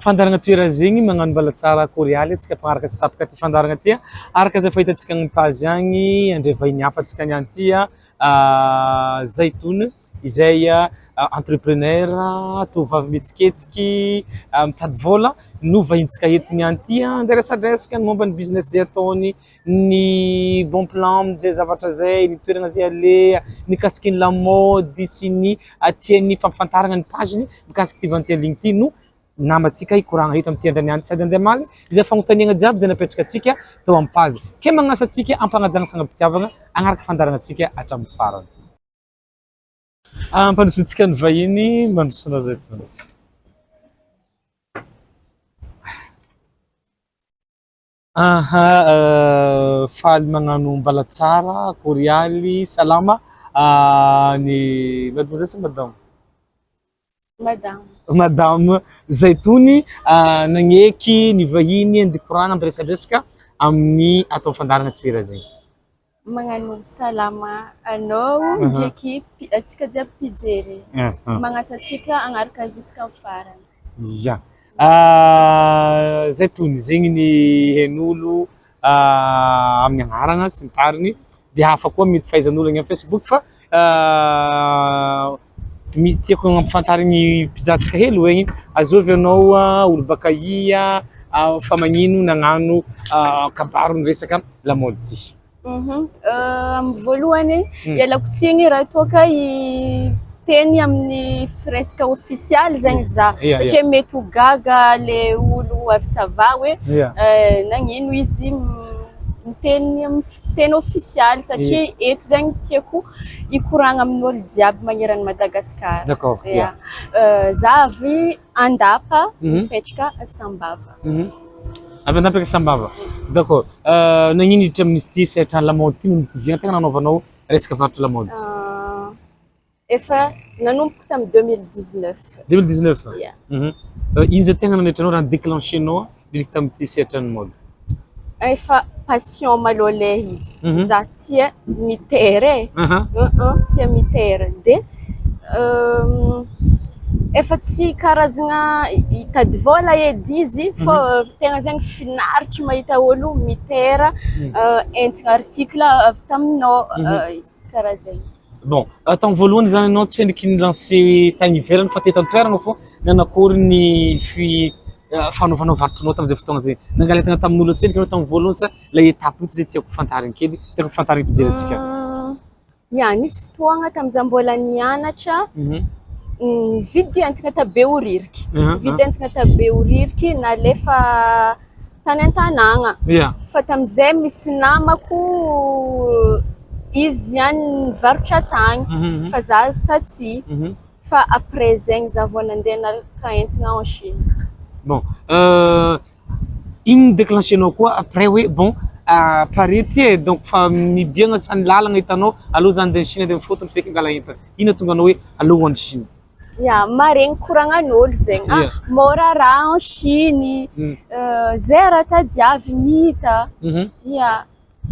Fandaragna toera zegny magnano mbala tsara korialy atsika pagnaraka tsy tapaka ty fandaragna ty araka zay fahitantsika ny page agny andray vahiny hafa atsika niany ty ZEITOUN izay entrepreneur tovovavy mihetsiketsiky mitady vôla no vahintsika eto niany ty andeha resadresaka ny momba ny business zay ataony ny bon plan zay zavatra zay ny toerana zay aleha mikasiky ny lamody sy ny tiany fampifantaragna ny pageny mikasiky ty vanty aligny ty no namatsika ikoragna hita amty andraniany sady andeha maly izay fagnotaniagna jiaby zay napetraka atsika teo amin'ny page ke magnasa atsika ampagnajagna sagnam-pitiavagna agnaraka fandaragna atsika hatramin'ny farany. Ampandrosotsika ny vahiny mandrosona zay faly magnano mbala tsara korialy salama ny mademoiselle sy madame Madame ZEITOUN nagneky ny vahiny andeha koragna ampiresadresaka amin'ny atao fandaragna toera zegny. Magnano salama anao ndraiky atsika jiaby pijery. Magnasa atsika agnaraka jusqu'à farany. Ya. ZEITOUN zegny ny hen'olo amin'ny agnarana sy ny tariny dia hafa koa mety fahaizan'olo agny amin'ny Facebook fa tiako ampifantarigny mpizahatsika hely hoe azovy anao olo baka ia fa magnino nagnano kabaro ny resaka lamody ty. Amin'ny voalohany ialako tsigny raha toaka teny amin'ny fresque official zegny za satria mety ho gaga le olo avy sava hoe nagnino izy teny official satria eto zegny tiako ikoragna amin'olo jiaby magneran'ny Madagasikara. D'accord. Za avy andapa mipetraka Sambava. Avy andapa Sambava. D'accord. Nagnino hiditra amin'ity sehatra lamody ty nitovigna tegna nanaovanao resaka varotra lamody? Efa nanomboka tamin'ny 2019. 2019? Ino zay tegna nanaitranao raha déclenchenao direct tamin'ity sehatra ny mody? Efa passion malô le izy. Za tia mitera tia mitera de efa tsy karazagna hitady vôla edy izy fa tegna zegny finaritry mahita olo mitera entigna article avy taminao karaha zegny. Bon, tamin'ny voalohany zany anao tsy endriky nilancé tagny ivelany fa teto an-toerana fô nanakory ny fanaovanao varotranao tamin'izay fotoagna zay. Nangala tegna tamin'olo atsendriky anao tamin'ny voalohany sa la étape zay tiako fantariny kely, tiako fantariny pijery atsika. Ya, nisy fotoagna tamin'izaho mbola nianatra nividy entagna tabeoririky. Nividy entagna tabeoririky nalefa tany an-tanàgna. Fa tamin'izay misy namako izy ihany nivarotra tagny fa za taty. Fa après zegny za vao nandeha nalaka entagna en Chine. Bon, ino déclenchenao koa après hoe bon pare ty donc fa mibiagna sany lalagna hitanao aloha zany andeha Chine andeha mifotony feky angala entagna. Ino tonga anao hoe aloha hoany Chine? Ya, maregny koragnan'olo zegny. Mora raha en Chine, zay raha tadiavy hita. Ya.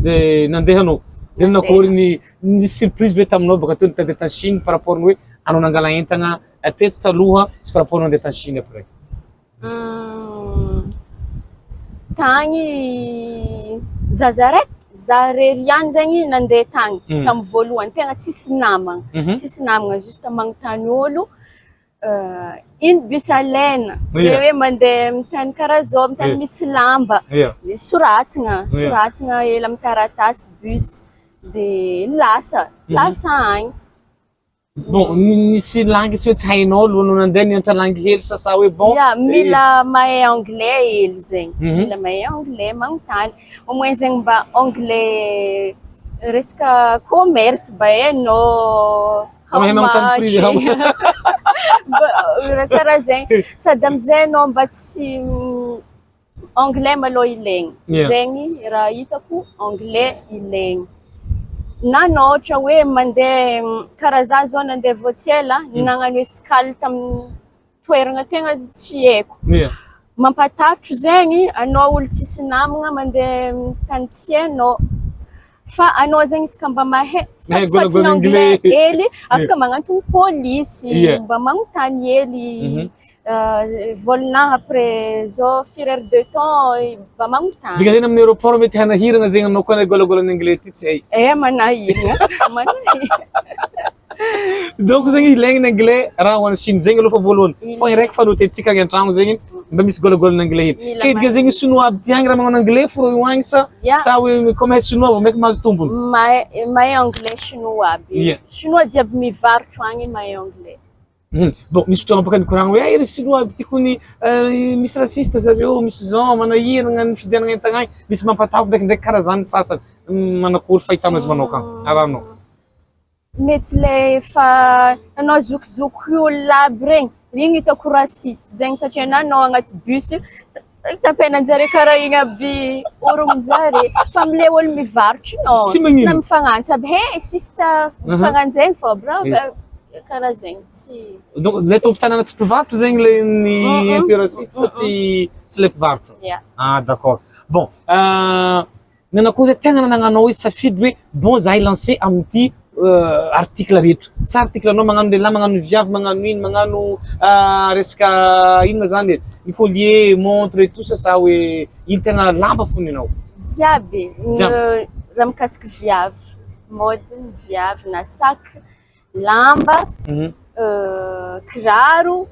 De nandeha anao. De nakory ny surprise ve taminao baka teo nitady ta Chine par rapport hoe anao nangala entagna teto taloha sy par rapport nandeha ta Chine après? Tagny zazaraiky zarery ihany zegny nandeha tagny tamin'ny voalohany tegna tsisy namagna juste magnontany olo ino bus alaina de hoe mandeha mitany karaha zao mitany misy lamba de soratagna hely amin'ny taratasy bus de lasa agny. Bon, nisy langue tsy hoe tsy hainao alohanao nandeha nianatra langue hely sasa hoe bon. Ya, mila mahay anglais hely zegny. Mila mahay anglais magnontany. Au moins zegny mba anglais resaka commerce ba hainao. Karaha zegny. Sady amizay anao mba tsy anglais malôha ilaigny. Zegny raha hitako anglais ilaigny. Nanoatra hoe mandeha karaha za zao nandeha voatiela nagnano escale tamin'ny toerana tegna tsy haiko. Mampatahotro zegny anao olo tsisy namagna mandeha tany tsy hainao. fa anao zegny izy ka mba mahay golagolo anglais anglais. hely afaka magnantony pôlisy mba magnontany hely volana après zao firy de temps mba magnontany. Diga zeny amin'ny aéroport mety hanahirana zegny anao koa golagolo anglais ty tsy hay. Manahirana manahirana. Donc zegny ilaigny anglais raha ho an'ny Chine zegny aloha fa voalohany. Point raiky fanotentsika any an-tragno zegny mba misy golagolo anglais hely. Ke diga zegny sinoa aby ty agny raha magnano anglais fô io agny sa hoe comme mahay sinoa vao maiky mahazo tombony. Mahay anglais chinois aby. Chinois jiaby mivarotro agny mahay anglais. Bon, misy fotoagna baka nikoragna hoe iry sinoa aby ty kony misy rasiste zareo, misy zao manahirana ny fidianana entagna agny, misy mampatavy ndraikindraiky karaha zany sasany. Manakory fahitana azy manao kagny arahanao. Mety le fa anao zokizoky olona aby regny, igny hitako rasiste zegny satria anao agnaty bus tapenanjare karaha igny aby oromonjare fa amile olo mivarotro no na mifagnantso aby hey sista mifagnanjegny fô bravo karaha zegny tsy. Donc le tompo-tanàna tsy mpivarotro zegny le ny impio rasiste fa tsy le mpivarotro. Ah d'accord. Bon, nanako zay tegna nananao hoe safidy hoe bon zahay lancé amin'ity article rehetra. Sa article anao magnano lehilahy, magnano viavy, magnano ino, magnano resaka ino zany ny collier, montre et tout ça sa hoe ino tegna lamba fony anao. Jiaby raha mikasiky viavy, mode viavy na sac, lamba, kiraro,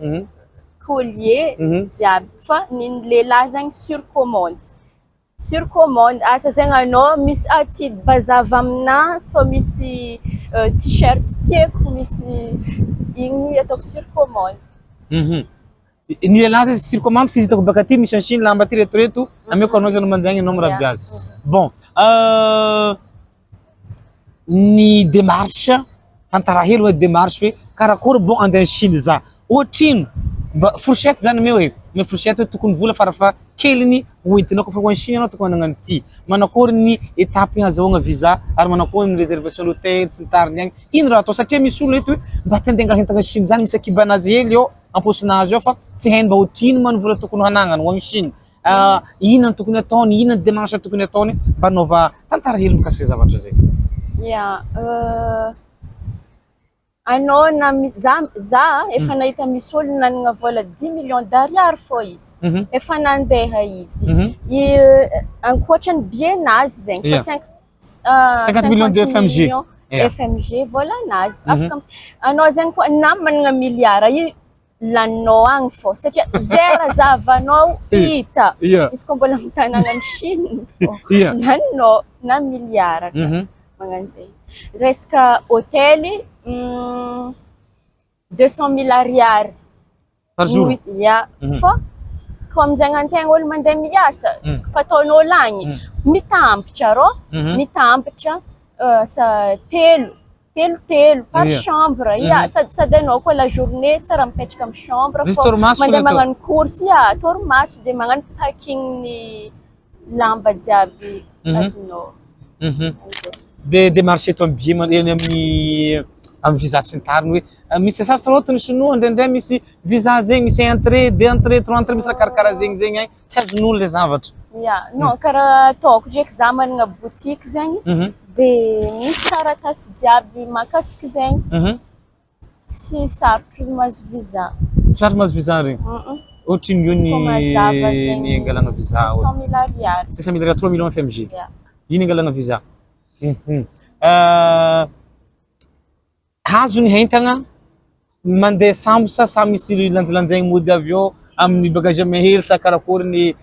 collier, jiaby fa ny lehilahy zegny sur commande. Sur commande, asa zegny anao misy aty bazava amina fa misy t-shirt tieko misy igny ataoko sur commande. Ny lehilahy zay sur commande fizy hitako baka aty misy anchine lamba ty retoreto ameko anao zany mandeha agny anao mirahabe azy. Bon, ny démarche tantara hely hoe démarche hoe karakory bon andeha Chine za. Ohatrino fourchette zany me hoe me fourchette hoe tokony vola farafa keliny hoentinao kofa ho any Chine anao tokony hanagna ty. Manakory ny étape azahoagna visa ary manakory ny réservation l'hôtel sy ny tariny agny. Ino raha atao satria misy olo eto hoe mba te andeha entagna Chine zany misy akibanazy hely eo amposinazy eo fa tsy hainy mba otrino man vola tokony hanagnany ho any Chine. Ino ny tokony ataony, ino ny démarche tokony ataony mba nova tantara hely mikasika zavatra zay. Anao na za efa nahita misy olo nanagna vola 10 millions d'ariary fô izy efa nandeha izy ankoatrany bienazy zegny fa 50 millions de FMG volanazy afaka anao zegny koa na managna miliara laninao agny fô satria zera zavanao hita izy koa mbola mitanagna any Chine fô laninao na miliara magnano zay. Resaka hôtely 200 000 ariary par jour. Fa comme zegny antegna olo mandeha miasa fataonao agny mitambatra rô mitambatra sa telo par chambre sady anao koa la journée tsara mipetraka amin'ny chambre fô mandeha magnano course torimaso de magnano packing ny lamba jiaby azonao. De démarche eto amby eny amin'ny visa sy ny tariny hoe misy sarosarotra ny sinoa ndraindray misy visa zegny misy entrée, deux entrées, trois entrées misy raha karakaraha zegny zegny agny tsy azon'olo le zavatra. Non karaha ataoko ndraiky za managna boutique zegny de misy taratasy jiaby mahakasiky zegny tsy sarotro mahazo visa. Sarotro mahazo visa regny? Ohatrino io ny angalana visa? 600 000 ariary. 600 000 ariary, 3 millions FMG. Iny angalana visa. Hazo ny hentagna mandeha sambo sa misy lanjalanjaigny mody avy eo amin'ny bagage amy hely sa karakory ny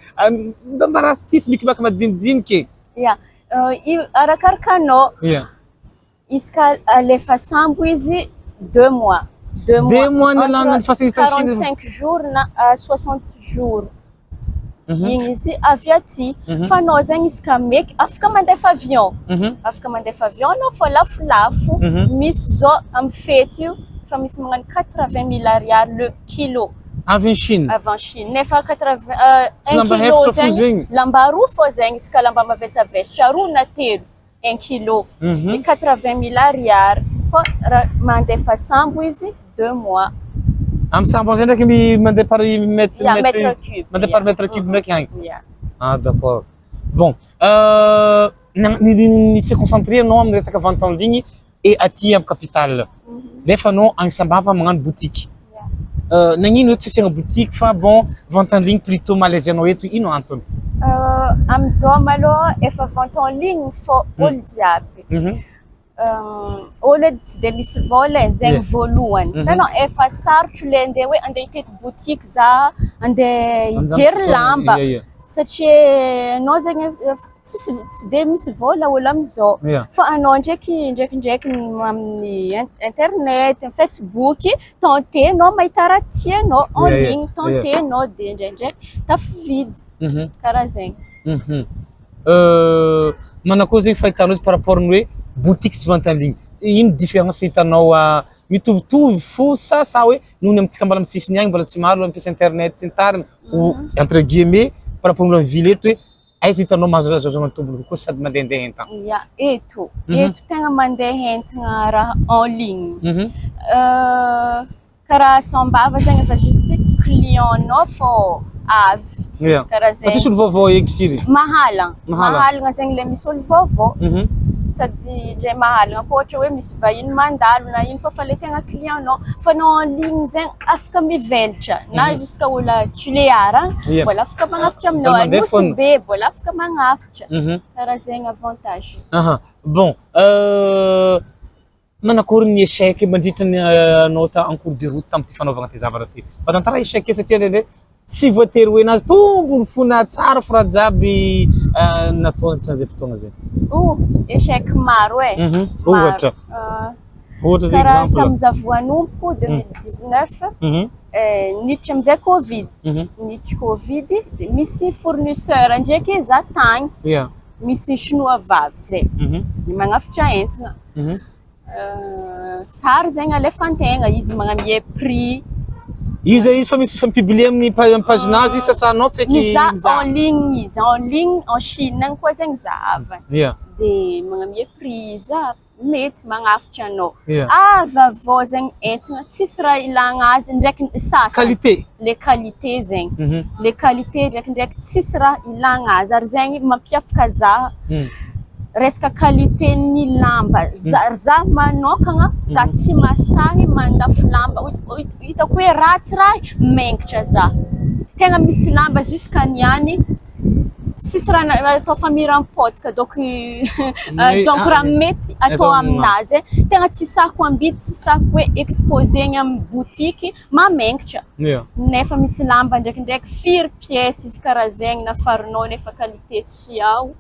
mba rastisy mikimaky madinidiniky. Arakaraka anao izy ka alefa sambo izy 2 mois. 2 mois ny alana ny facilité 45 jours na 60 jours. Igny izy avy aty fa anao zegny izy ka meky afaka mandefa avion anao fa lafolafo misy zao amy fety io fa misy magnano 80 000 ariary le kilo avy Chine nefa 1 kilo zegny lamba roa fô zegny izy ka lamba mavesavesatra roa na telo 1 kilo e 80 000 ariary fa mandefa sambo izy 2 mois. Am sambo zay ndraiky mandeha par mètre cube ndraiky agny. Ah d'accord. Bon, ni se concentrer anao amin'ny resaka vente en ligne et aty amin'ny capitale. Nefa anao agny Sambava magnano boutique. Nagnino hoe tsy asiagna boutique fa bon vente en ligne plutôt malaise anao eto ino antony? Amizao malôha efa vente en ligne fô olo jiaby. Olo tsy de misy vola zegny voalohany. Tanao efa sarotro le andeha hoe andeha hitety boutique za andeha hijery lamba. Satria anao zegny tsy de misy vola olo amizao. Fa anao ndraikindraiky amin'ny internet, Facebook, tentenao mahita raha tianao en ligne, tentenao de ndraindraiky tafividy. Karaha zegny. Mana koa zegny fahitanao par rapport ny hoe boutique sy vente en ligne. Ino différence hitanao mitovitovy fo sa hoe nohony amintsika mbala misisiny agny mbola tsy maro mampiasa internet sy ny tariny ou entre guillemets par rapport amin'ny ville eto hoe aiza hitanao mahazoazo tombony koa sady mandehandeha entana? Eto tegna mandeha entana raha en ligne. Karaha Sambava zegny efa juste client-nao fô avy. Karaha zegny. Fa tsisy olo vaovao eky firy? Mahalagna zegny le misy olo vaovao. Sady ndray mahalagna koa ohatra hoe misy vahiny mandalo na ino fa le tegna client-nao. Fa anao en ligne zegny afaka mivelatra na jusqu'à ola tuleara mbola afaka magnafitra aminao, anosy be mbola afaka magnafitra. Karaha zegny avantage. Bon, manakory ny échec mandritra ny anao en cours de route tamin'ity fanaovagna ty zavatra ty? Tantara échec satria ndraindray tsy voatery hoe nazy tombony fona tsara fa raha jiaby natao an'izay fotoagna zay. Échec maro ohatra zay karaha exemple. tamin'ny zavoanompoko 2019 niditra amizay Covid. Niditra Covid de misy fournisseur ndraiky za tagny. Misy chinois vavy zay. Magnafitra entana. Sary zegny alefantegna izy magnamie prix. Izy fa misy publié amin'ny paginazy sasanao feky mizaha en ligne en Chine agny koa zegny zahavany. De magnamie prix za mety magnafitra anao. Avao zegny entana tsisy raha ilagna azy ndraiky sasany. Le qualité zegny. Le qualité ndraikindraiky tsisy raha ilagna azy ary zegny mampiavaka za. Resaka qualité ny lamba za manokagna za tsy masahy mandafy lamba hitako hoe ratsy raha mengitra za tegna misy lamba jusqu'à niany tsisy raha atao famiram-potika donc raha mety atao aminazy tegna tsy sahako ambidy tsy sahako hoe exposegny amin'ny boutique mamengitra nefa misy lamba ndraikindraiky firy pièce izy karaha zegny nafarinao nefa qualité tsy ao.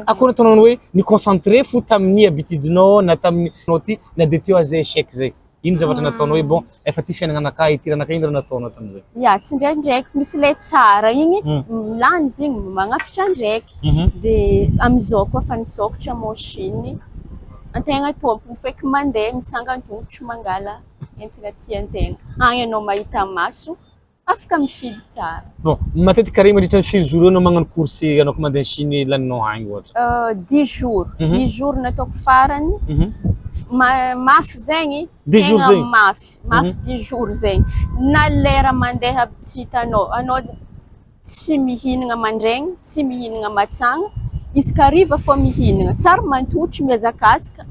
Akory ataonao hoe ni concentré fo tamin'ny habitudenao na tamin'ny ty na de teo azy échec zay. Ino zavatra nataonao hoe bon efa ty fiainagnanakahy itiranakahy ino raha nataonao tamizay? Tsy ndraikindraiky misy le tsara igny milany izy igny magnafitra ndraiky. De amizao koa fa nisokatra machine antegna tompony feky mandeha mitsangana tongotro mangala entana tiantegna. Agny anao mahita maso afaka mifidy tsara. Bon, matetiky kare mandritra ny firy jour anao magnano course anao ko mandeha Chine laninao agny ohatra? 10 jours. 10 jours nataoko farany. Mafy zegny. 10 jours zegny. Mafy 10 jours zegny. Na lera mandeha tsy hitanao. Anao tsy mihinagna mandraigny, tsy mihinagna matsagna. Izy-kariva fô mihinagna. Tsara mantotry mihazakazaka.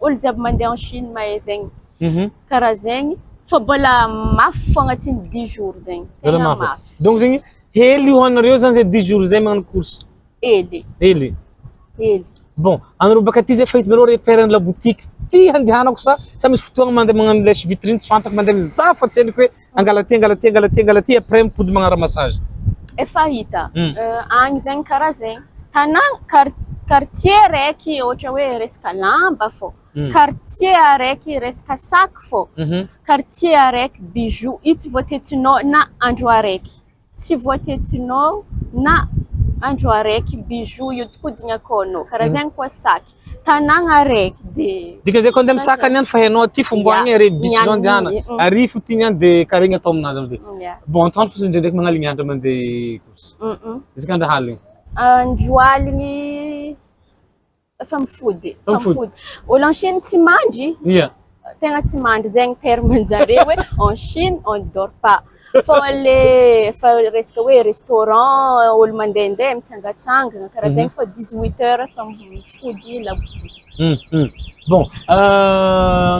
Olo jiaby mandeha en Chine mahay zegny. Karaha zegny. Fa mbola mafy fô agnatin'ny 10 jours zegny. Tegna mafy. Donc zegny hely hoanareo zany zay 10 jours zay magnano course? Hely. Bon, anareo baka ty zay fahitanareo repère la boutique ty handehanako sa misy fotoagna mandeha magnano lèche vitrine tsy fantako mandeha mizaha fa tsy haiko hoe angala ty après mipody magnano ramassage. Efa hita. Agny zegny karaha zegny. Tanàgna quartier raiky ohatra hoe resaka lamba fô. Quartier araiky resaka sac fô. Quartier araiky bijoux io tsy voatetinao na andro araiky. Tsy voatetinao na andro araiky bijoux io tikodigna akao anao. Karaha zegny koa sac. Tanàgna araiky de. Dika zay koa andeha misaka niany fa hainao aty fomboagny are biso zao andiana. Ary fo ty niany de karegny atao aminazy amizay. Bon, antoandro fo ndraindraiky magnaligny andro mandeha course. Izy andro haligny. Andro aligny efa mifody. Olo en Chine tsy mandry. tegna tsy mandry zegny terme-njareo hoe en Chine on dort pas fa le fa resaka hoe restaurant olo mandehandeha mitsangatsangana karaha zegny fa 18h fa mifody la boutique. Bon,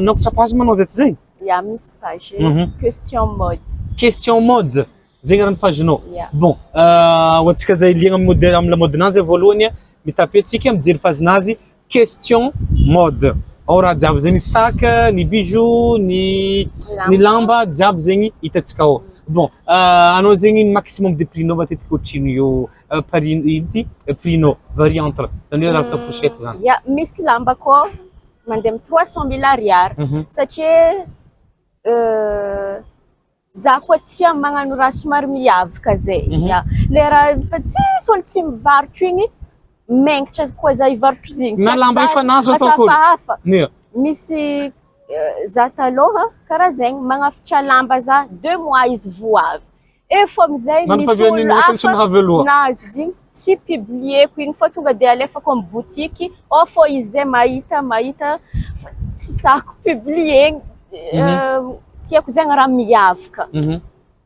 notre page manao zay tsy zegny? Ya misy page question mode. Question mode zegny raha pagenao. Yeah. Bon, ohatsika zay liagna amin'ny modèle amin'ny lamodinazy voalohany mitapy atsika mijery paginazy question mode. Ao raha jiaby zegny sac, ny bijoux, ny lamba jiaby zegny hitantsika ao. Bon, anao zegny maximum de prix-nao matetiky ohatrino io prix-nao varie entre zany hoe raha ta fourchette zany. Ya misy lamba koa mandeha amin'ny 300 000 ariary satria za koa tia magnano raha somary miavaka zay. Ya le raha fa tsisy olo tsy mivarotro igny mengitra koa za hivarotro zigny. Na lamba ifanazo atao hafa. Misy za taloha karaha zegny magnafitra lamba za 2 mois izy voavy. Efa amizay misy olo hafa nahazo zigny tsy publieko igny fa tonga de alefako amin'ny boutique ao fô izy zay mahita tsy sako publier tiako zegny raha miavaka.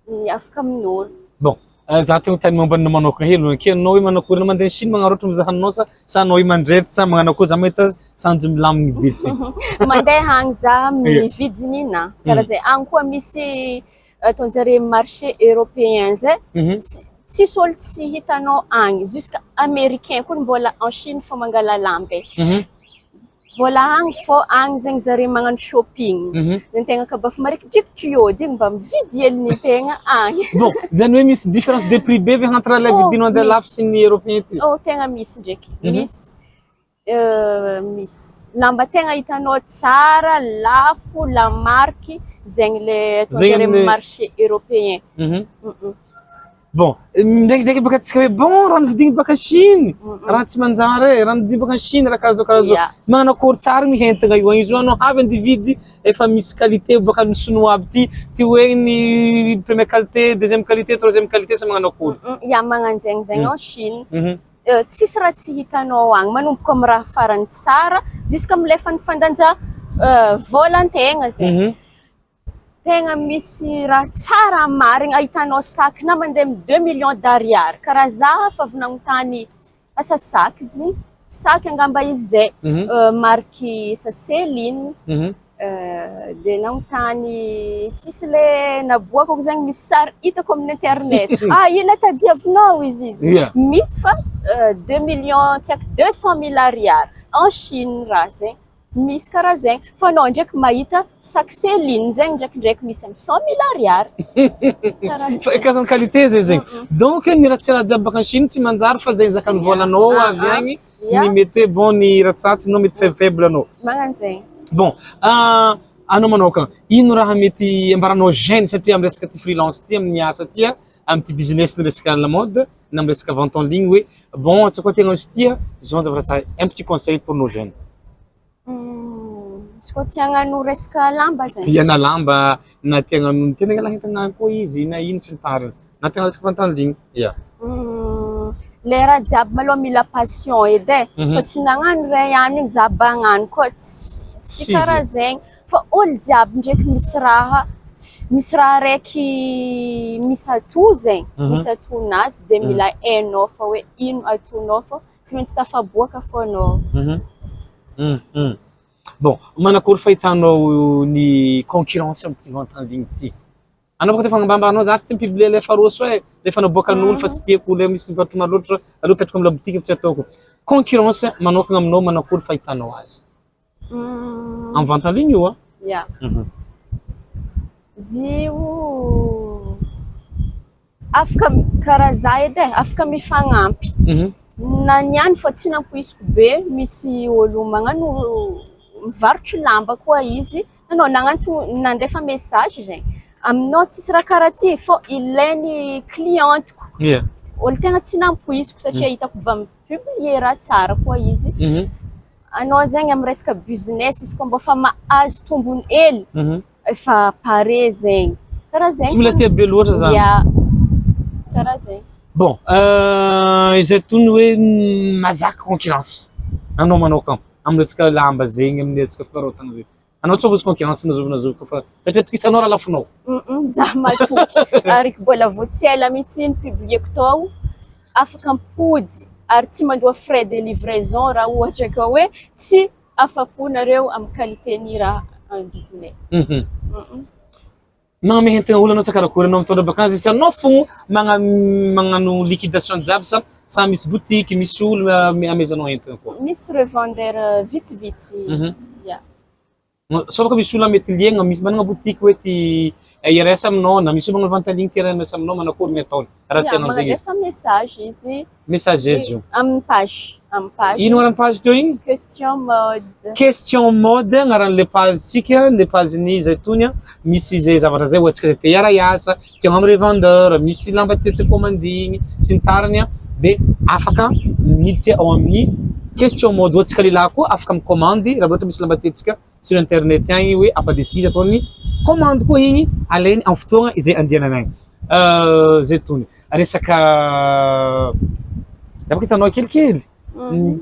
Miavaka amin'olo. Bon, za tegna tany mombanina manokana helo ke anao hoe manakory mandeha Chine magnarotro mizahanao sa anao hoe mandrety sa magnano akory za mahita sanjo milaminy be ty. Mandeha agny za mividy nina karaha zay agny koa misy ataonjare marché européen zay tsisy olo tsy hitanao agny jusqu'à américain koa mbola en Chine fô mangala lamba mbola agny fô agny zegny zare magnano shopping ny tegna kabafa marikidrikitry io digny mba mividy heliny tegna agny. Bon, zany hoe misy différence de prix be entre la vidinao andeha lafo sy ny européen ty? Tegna misy ndraiky misy lamba tegna hitanao tsara lafo la marque zegny le ataonjare marché européen. Bon, ndraiky baka tsika hoe bon raha nividigny baka Chine raha tsy manjary raha nividigny baka Chine raha karaha zao magnano akory tsara mihentagna io izy anao avy andividy efa misy qualité baka ny sinoa aby ty hoe ny première qualité deuxième qualité troisième qualité sa magnano akory. Ya magnano zegny zegny en Chine tsisy raha tsy hitanao agny manomboka amin'ny raha farany tsara jusqu'à amin'ny le fandanja volan-tegna zegny. Tegna misy raha tsara marigny ahitanao sac na mandeha amin'ny 2 millions d'ariary karaha za fa avy nagnotany asa sac izy sac angamba izy zay marque sa Céline de nagnotany tsisy le naboakako zegny misy sary hitako amin'ny internet ila tadiavinao izy misy fa 2 millions tsy haiko 200 000 ariary en Chine raha zegny misy karaha zegny fa anao ndraiky mahita sac Céline zegny ndraikindraiky misy amin'ny 100 000 ariary karazany qualité zay zegny donc ny raha tsy raha jiaby baka Chine tsy manjary fa zegny zakany volanao avy agny ny mety bon ny raha tsatsinao mety faible anao magnano zegny. Bon, anao manokana ino raha mety ambaranao gêne satria amin'ny resaka ty freelance ty amin'ny asa ty amin'ny ty business ny resaka la mode na amin'ny resaka vente en ligne hoe bon tsaka tegna izy ty zao zavatra tsara un petit conseil pour nos jeunes. Izy koa tia hagnano resaka lamba zegny. Tiana lamba na tia hagnano tena ngala hitana koa izy na ino sy ny tariny na tia resaka vente en ligne. Le raha jiaby maloha mila passion edy fa tsy nagnano ray ihany igny za bagnano koa tsy karaha zegny fa olo jiaby ndraiky misy raha raiky misy ato zegny misy atonazy de mila hainao fa hoe ino atonao fa tsy maintsy tafaboaka fô anao. Bon, manakory fahitanao ny concurrence amin'ny ty vente en ligne ty? Anao baka tefa za tsy publier le faroso le fanaboakan'olo fa tsy tiako le misy nivarotro maro loatra aleo petraka amin'ny boutique fa tsy ataoko. Concurrence manokana aminao manakory fahitanao azy? Amin'ny vente en ligne io Ya. Zio afaka karaha za edy afaka mifagnampy. Na niany fa tsy nampoisiko be misy olo magnano mivarotro lamba koa izy anao nandefa message zegny aminao tsisy raha karaha ty fô ilainy clienteko olo tegna tsy nampoisiko satria hitako mba mipublier raha tsara koa izy anao zegny amin'ny resaka business izy koa mba fa mahazo tombony hely efa pare zegny karaha zegny tsy mila tia be loatra zany karaha zegny. Bon, izay tony hoe mazaka concurrence anao manokana amin'ny resaka lamba zegny amin'ny resaka fivarotana zegny Anao tsy vozy concurrence nazovy kofa satria tokisanao raha lafinao. Za matoky ary mbola vao tsy ela mihitsy ny publieko tao afaka mipody ary tsy mandoa frais de livraison raha ohatra ka hoe tsy afaponareo amin'ny qualité-ny raha ambidinay. Magname entana olana sa karakory anao mitondra vacances izy anao fogno magnano liquidation jiaby sa misy boutique misy olo amezanao entana koa. Misy revendeur vitsivitsy. Sauf que misy olo mety liegna misy manana boutique hoe ty IRS aminao na misy olo magnano vente en ligne ty IRS aminao manakory ny ataony raha tianao amizay izy. Magnefa message izy. Messageuse io. Amin'ny page. Ino aran'ny page teo igny? Question mode. Question mode agnaran'le page tsika, le page ny ZEITOUN misy zay zavatra zay ohatsika te hiara hiasa, te hagnano revendeur, misy lamba tiatsika komandiny sy ny tariny de afaka miditra ao amin'ny question mode ohatsika lehilahy koa afaka mikomandy raha ohatra misy lamba tiatsika sur internet agny hoe apadesisa ataony commande koa igny alainy amin'ny fotoagna izay andiananagny. ZEITOUN resaka afaka hitanao kelikely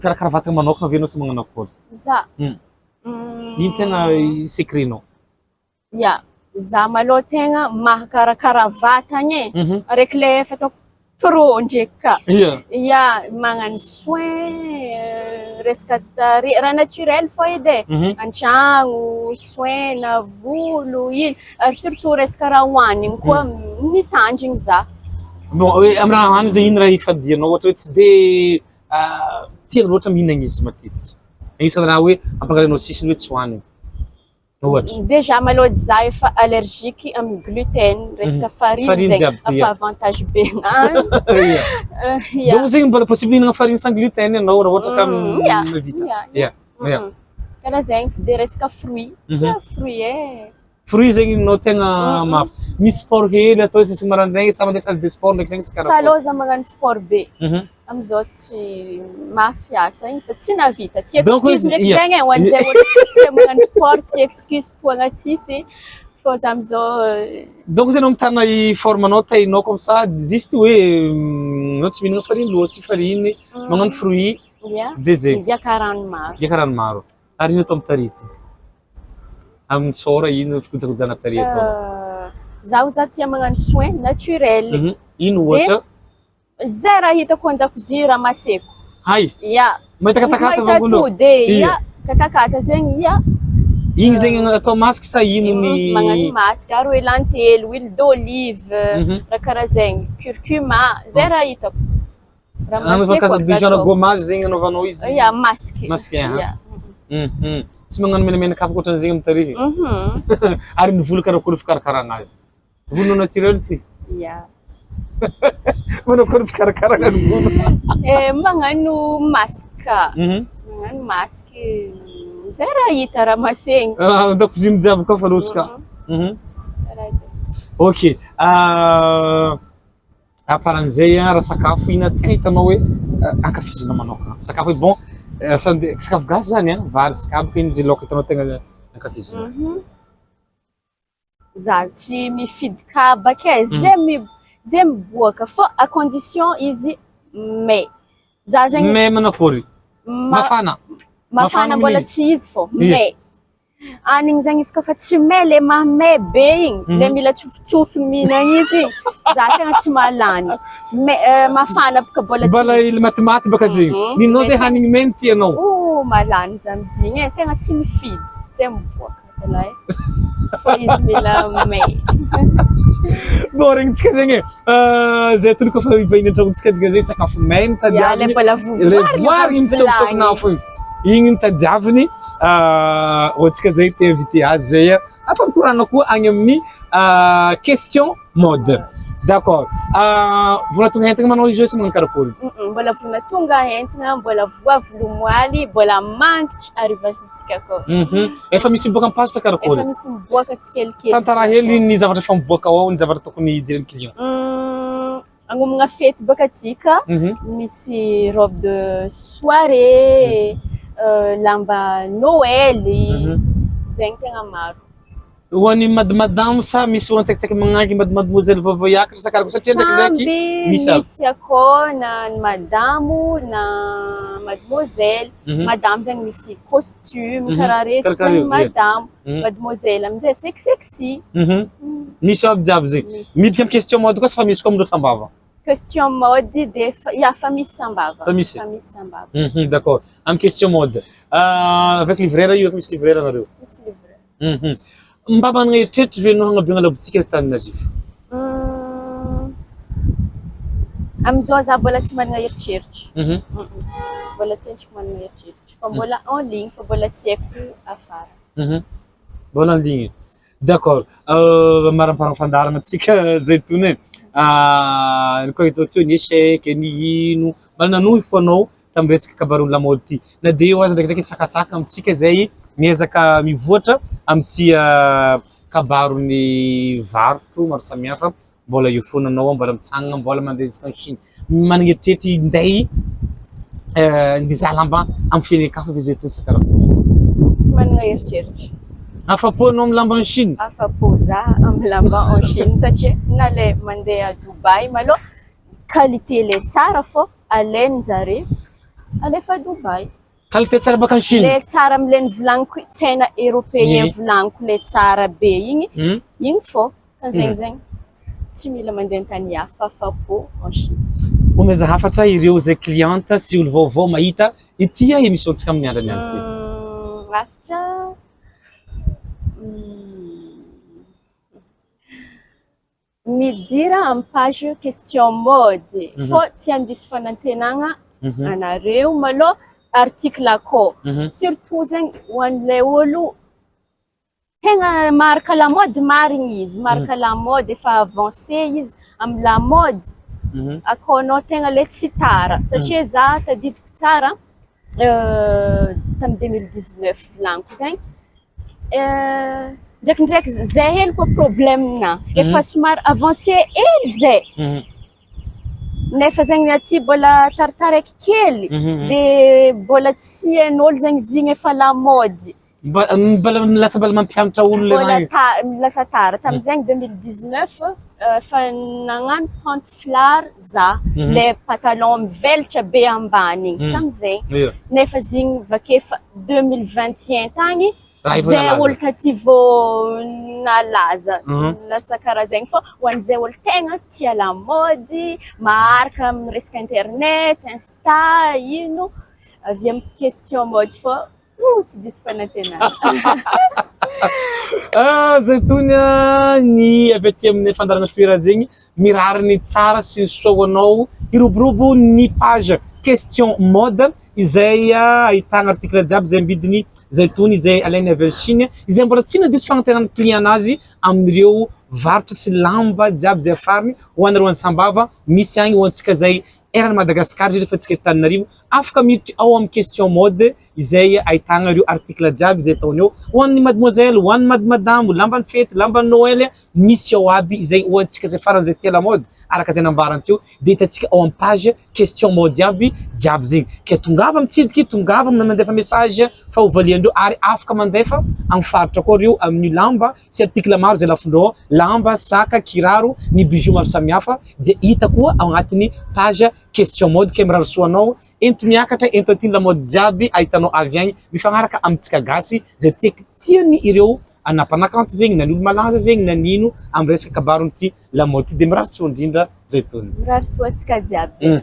karakara vatagna manokana avianao sy magnano akory. Za. Ino tegna secret-nao? Ya, za malôha tegna mahakarakara vatagna araiky le fataoko trop ndraiky ka. Ya, magnano soin resaka raha naturel fo edy an-tragno, soin na volo ino ary surtout resaka raha hoanigny koa mitandrigny za. Bon, amin'ny raha hoanigny zay ino raha ifadianao ohatra hoe tsy de tia loatra mihinagna izy matetika. Agnisan'ny raha hoe ampangalanao sisiny hoe tsy hoanigny. Déjà malôha za efa allergique amin'ny gluten, resaka farine zay afa avantage be gn'agny. Donc zegny mbola possible mihinagna farine sans gluten anao raha ohatra ka vita. Karaha zegny de resaka fruit. Tia fruit e. Fruit zegny no tegna mafy. Misy sport hely atao sisy marandraigny sa mandeha salle de sport ndraiky zegny karaha. Talôha za magnano sport be. Amizao tsy mafiasa igny fa tsy navita. Tsy excuse ndraiky zegny ho an'izay olo magnano sport tsy excuse fotoagna tsisy fa za amizao. Donc zay anao mitana i forme-nao taille-nao comme ça juste hoe anao tsy mihinagna farine loatsy farine magnano fruit de zegny. Diaka rano maro. Diaka rano maro. Ary ino atao amin'ny tarity? Amin'ny sora ino fikojakojana tarity atao? Zaho za tia magnano soin naturel. Ino ohatra? Zay raha hitako an-dakozia ramaseko. Hay. Ya. Mahita katakata vagolo. Ya, katakata zegny ya. Igny zegny atao masque sa ino ny magnano masque ary hoe lantely, huile d'olive, raha karaha zegny, curcuma, zay raha hitako. Ramaseko du genre gommage zegny anaovanao izy. Ya, masque. Masque ya. Tsy magnano menamenaka hafa ohatran'zegny amin'ny tarihy. Ary ny volo karakory fikarakarana azy. Volo naturel ty. Ya. Manakory fikarakarana ny volo. Magnano masque. Magnano masque. Zay raha hita ramasegny. Andakozia jiaby koa fa lotsika. Karaha zegny. Ok. Aparan'izay raha sakafo ina tegna hitanao hoe ankafizinao manokana. Sakafo hoe bon sakafo gasy zany vary sy kabaka iny zay laoka hitanao tegna ankafizinao. Za tsy mifidy kabaka zay miboaka fô à condition izy may. Za zegny may manakory? Mafana. Mafana mbola tsy izy fô may. Anigny zegny izy kofa tsy may le mahamay be igny le mila tsofitsofiny mihinagna izy za tegna tsy malany. Mafana baka mbola tsy mbola il matimaty baka zegny. Ninao zay hanigny may ny tianao? Malany za amizigny tegna tsy mifidy zay miboaka zalahy. Fa izy mila may. Bon regnitsika zegny zay tony kofa ivahiny an-tragnontsika diga zay sakafo may ny tadiaviny. Le mbola voary mitsokotsokonao fogna. Igny ny tadiaviny ohatsika zay te invité azy zay ampamikorana koa agny amin'ny question mode. D'accord. Vola tonga entana manao izy hoe sy magnano karakory? Mbola vola tonga entana, mbola voa volomoaly, mbola mangitry arrivasintsika koa. Efa misy miboaka amin'ny page sa karakory? Efa misy miboaka tsikelikely. Tantara hely ny zavatra efa miboaka ao, ny zavatra tokony hijeren'ny client. Agnomagna fety baka atsika, misy robe de soirée, lamba Noël, zegny tegna maro. Hoan'ny madame sa misy hoan-tsakitsaky magnangy mademoiselle vovoyaka sakarakoa satria ndraikindraiky misy akao na madamo na mademoiselle. Madame zany misy costume karaha reto zany madame. Mademoiselle amizay sexy. Misy aby jiaby zegny. Midika amy question mode koa sa fa misy koa amindreo sambava? Question mode de fa misy sambava. Fa misy sambava. D'accord. Amy question mode. Avec livreur io efa misy livreur anareo? Misy livreur. Mba managna eritreritry ve anao hagnabiagna labotika tanin'arivo? Amizao za mbola tsy managna eritreritry. Mbola tsy haiko managna eritreritry. Fa mbola en ligne, fa mbola tsy haiko afara. Mbola en ligne. D'accord. Maramparafandara antsika ZEITOUN e. Koa hitao teo ny échec, ny ino. Mba nanohy fô anao tamy resaka kabaron'ny lamaody ty. Na de eo aza ndraikidraiky sakatsaka amitsika zay miezaka mivoatra amty kabaron'ny varotro maro samihafa. Mbola io fona anao mbola mitsangana mbola mandeha jusqu'en Chine. Managna eritreritry nday ndiza lamba amy fianakafa fa ZEITOUN sakarakoa. Tsy managna eritreritry. Afapo anao amy lamba en Chine? Afapo za amy lamba en Chine satria na le mandeha à Dubaï malo qualité le tsara fô alainy zare alefa Dubaï. Qualité tsara baka en Chine? Le tsara amile nivolaniko tsena européen volaniko le tsara be igny fô kanzegny tsy mila mandeha tany hafa afapo en Chine. Omeza hafatra ireo zay cliente sy olo vaovao mahita ity émission tsika amin'ny andrany any ty. Hafatra midira amy page question mode fô tsy andisy fanantenagna anareo malo article akô surtout zegny hoan'le olo tegna maraka la mode marigny izy maraka la mode efa avancé izy amy la mode akô anao tegna le tsy tara satria za tadidiko tsara tamy 2019 volaniko zegny ndraikindraiky zay hely koa problème-na efa somary avancé hely zay nefa zegny aty mbola tarataraiky kely de mbola tsy hain'olo zegny zigny efa la mode lasa mbola mampianatra olo le raha lasa tara tamizegny 2019 fa nagnano pantouflard za le pantalon mivelatra be ambany igny tamizegny nefa zigny vakefa 2021 tagny zay olo taty vô nalaza lasa karaha zegny fô hoan'izay olo tegna tia la mode maharaka amy resaka internet insta ino avy amy question mode fô tsy diso fanantenana. ZEITOUN ny avy aty amin'ny fandarana toera zegny mirary ny tsara sy ny soa anao iroborobo ny page question mode izay ahitana article jiaby izay ambidiny ZEITOUN izay alainy avy Chine izay mbola tsy nadiso fanantenana client anazy amin'ireo varotra sy lamba jiaby izay afariny hoanareo any sambava misy agny hoantsika zay erany Madagasikara zay rehefa tsika eto Antananarivo afaka miditra ao amin'ny question mode izay ahitana ireo article jiaby izay ataony eo hoan'ny mademoiselle hoan'ny madame lamban'ny fety lamban'ny Noël misy ao aby izay hoantsika zay farany zay tia la mode araka zay nambarany teo de hitantsika ao amin'ny page question mode jiaby zegny ke tongava mitsidiky tongava mandefa message fa hovaliandreo ary afaka mandefa amin'ny faritra koa reo amin'ny lamba sy article maro zay lafindreo lamba saka kiraro ny bijoux maro samihafa de hita koa ao agnatin'ny page question mode ke mirary soanao ento miakatra ento aty la mode jiaby ahitanao avy agny mifagnaraka amitsika gasy zay tiany ireo anampanakanto zegny na olo malaza zegny na nino amy resaka kabarony ty la mode ty de mirary soa indrindra ZEITOUN. Mirary soa atsika jiaby.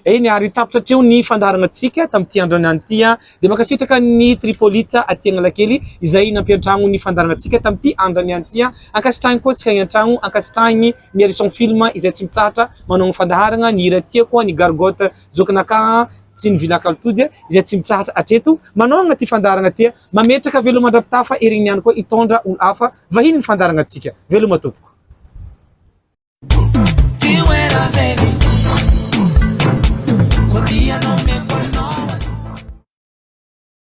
Eny ary tapitra atreo ny fandarana atsika tamty andro any ty de makasitraka ny Tripolitsa aty Analakely izay nampiantragno ny fandarana atsika tamty andro any ty ankasitrahany koa tsika antragno ankasitrahany ny Emission film izay tsy mitsatra manao fandaharana ny HIRA TIAKO ny Gargote Zok'Naka sy ny vila Kalotody izay tsy mitsatra atreto manao agnaty fandarana ty mametraka veloma andrapitafa erigny ihany koa itondra olo hafa vahiny ny fandarana atsika veloma tompoko.